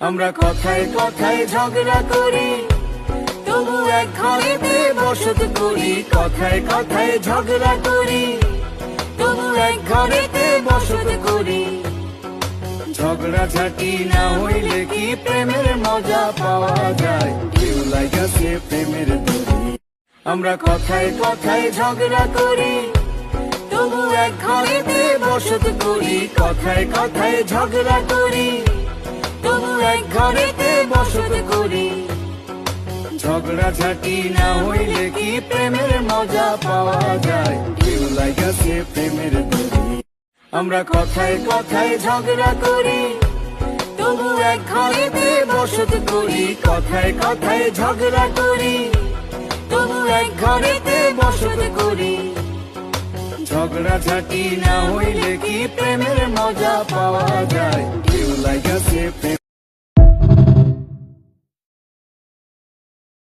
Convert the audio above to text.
আমরা কথায় কথায় ঝগড়া করি, তবু এক ঘরেতে বসত করি। কথায় কথায় ঝগড়া করি, তবু এক ঘরেতে বসত করি। ঝগড়া ঝাঁটি না হইলে কি প্রেমের মজা পাওয়া যায়? ঢেউ লাগাছে প্রেমের দড়ি। আমরা কথায় কথায় ঝগড়া করি, তবু এক ঘরেতে বসত করি। কথায় কথায় ঝগড়া করি, তবু এক ঘরেতে বসত করি। ঝগড়া ঝাঁটি না হইলে কি প্রেমের মজা পাওয়া যায়? ঢেউ লাগাছে প্রেমের দড়ি। আমরা কথায় কথায় ঝগড়া করি, তবু এক ঘরেতে বসত করি। কথায় কথায় ঝগড়া করি, তবু এক ঘরেতে বসত করি। ঝগড়া ঝাঁটি না হইলে কি প্রেমের মজা পাওয়া যায়? ঢেউ লাগাছে প্রেম।